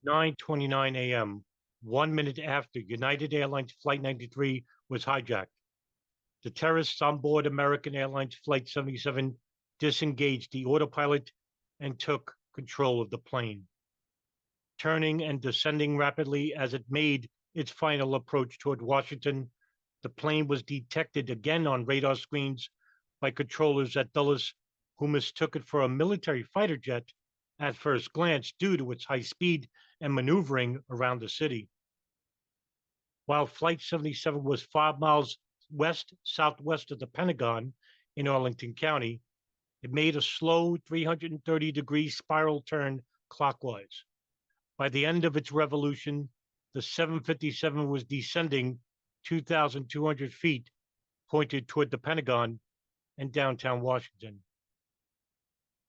9:29 a.m., 1 minute after United Airlines Flight 93 was hijacked. The terrorists on board American Airlines Flight 77 disengaged the autopilot and took control of the plane, turning and descending rapidly as it made its final approach toward Washington. The plane was detected again on radar screens by controllers at Dulles, who mistook it for a military fighter jet at first glance due to its high speed and maneuvering around the city. While Flight 77 was 5 miles west southwest of the Pentagon in Arlington County, it made a slow 330-degree spiral turn clockwise. By the end of its revolution, the 757 was descending 2,200 feet, pointed toward the Pentagon and downtown Washington.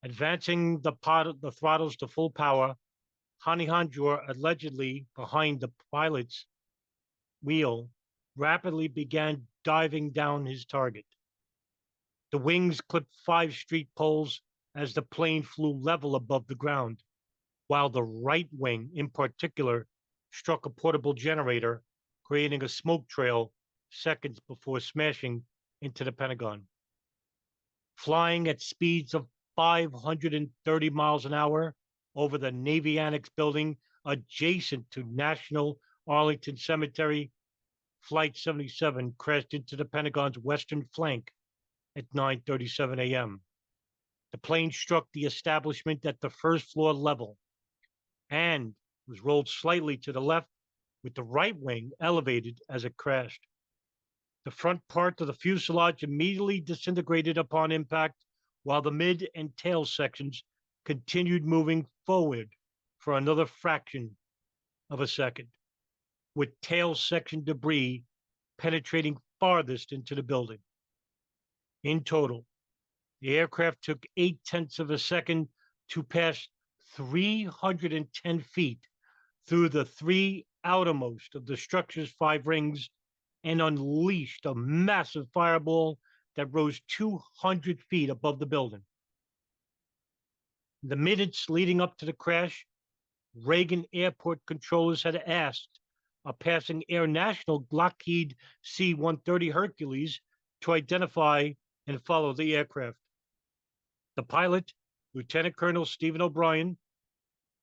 Advancing the throttles to full power, Hanihanjor, allegedly behind the pilot's wheel, rapidly began diving down his target. The wings clipped 5 street poles as the plane flew level above the ground, while the right wing, in particular, struck a portable generator, creating a smoke trail seconds before smashing into the Pentagon. Flying at speeds of 530 miles an hour over the Navy Annex Building adjacent to National Arlington Cemetery, Flight 77 crashed into the Pentagon's western flank at 9:37 a.m. The plane struck the establishment at the first floor level and was rolled slightly to the left, with the right wing elevated as it crashed. The front part of the fuselage immediately disintegrated upon impact, while the mid and tail sections continued moving forward for another fraction of a second, with tail section debris penetrating farthest into the building. In total, the aircraft took 0.8 of a second to pass 310 feet through the three outermost of the structure's 5 rings and unleashed a massive fireball that rose 200 feet above the building. In the minutes leading up to the crash, Reagan Airport controllers had asked a passing Air National Lockheed C-130 Hercules to identify and follow the aircraft. The pilot, Lieutenant Colonel Stephen O'Brien,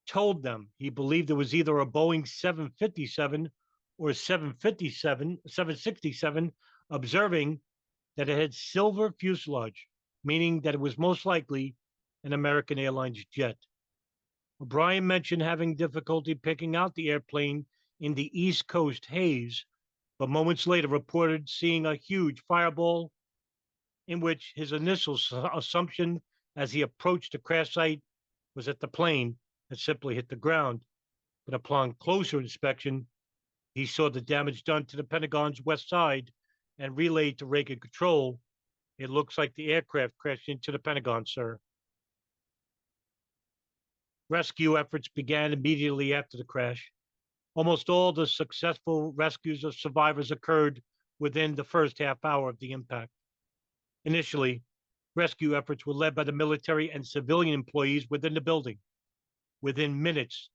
told them he believed it was either a Boeing 757 or 767, observing that it had silver fuselage, meaning that it was most likely an American Airlines jet. O'Brien mentioned having difficulty picking out the airplane in the East Coast haze, but moments later reported seeing a huge fireball, in which his initial assumption as he approached the crash site was that the plane had simply hit the ground. But upon closer inspection, he saw the damage done to the Pentagon's west side and relayed to Reagan Control. It looks like the aircraft crashed into the Pentagon, sir. Rescue efforts began immediately after the crash. Almost all the successful rescues of survivors occurred within the first half hour of the impact. Initially, rescue efforts were led by the military and civilian employees within the building. Within minutes,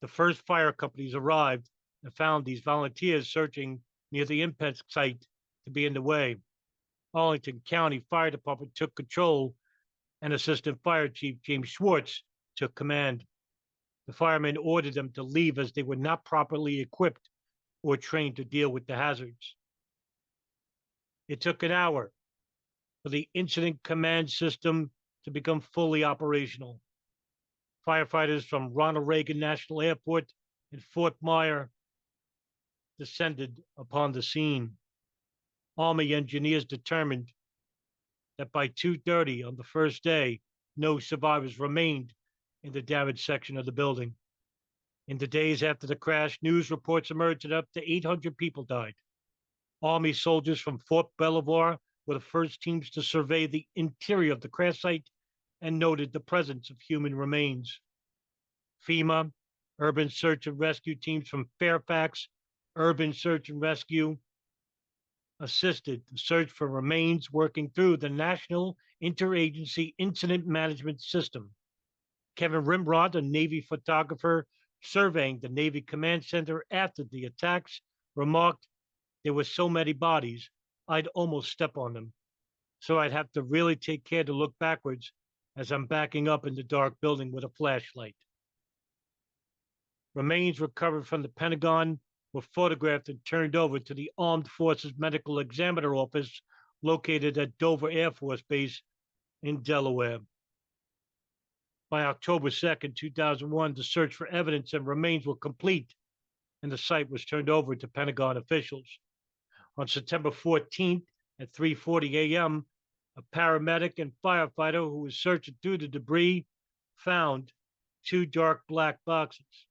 the first fire companies arrived and found these volunteers searching near the impact site to be in the way. Arlington County Fire Department took control, and Assistant Fire Chief James Schwartz took command. The firemen ordered them to leave as they were not properly equipped or trained to deal with the hazards. It took an hour for the incident command system to become fully operational. Firefighters from Ronald Reagan National Airport and Fort Myer descended upon the scene. Army engineers determined that by 2:30 on the first day, no survivors remained in the damaged section of the building. In the days after the crash, news reports emerged that up to 800 people died. Army soldiers from Fort Belvoir were the first teams to survey the interior of the crash site and noted the presence of human remains. FEMA, urban search and rescue teams from Fairfax, urban search and rescue, assisted the search for remains working through the National Interagency Incident Management System. Kevin Rimrod, a Navy photographer surveying the Navy Command Center after the attacks, remarked, "There were so many bodies, I'd almost step on them. So I'd have to really take care to look backwards as I'm backing up in the dark building with a flashlight." Remains recovered from the Pentagon were photographed and turned over to the Armed Forces Medical Examiner Office located at Dover Air Force Base in Delaware. By October 2nd, 2001, the search for evidence and remains were complete, and the site was turned over to Pentagon officials. On September 14th at 3:40 a.m., a paramedic and firefighter who was searching through the debris found two dark black boxes.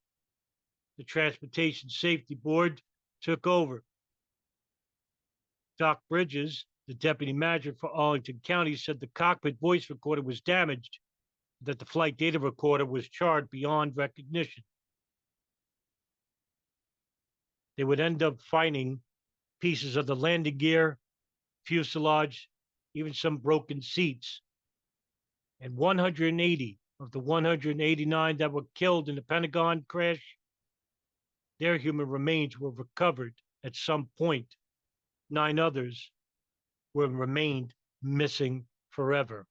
The Transportation Safety Board took over. Doc Bridges, the deputy manager for Arlington County, said the cockpit voice recorder was damaged, that the flight data recorder was charred beyond recognition. They would end up finding pieces of the landing gear, fuselage, even some broken seats. And 180 of the 189 that were killed in the Pentagon crash, their human remains were recovered at some point. 9 others were remained missing forever.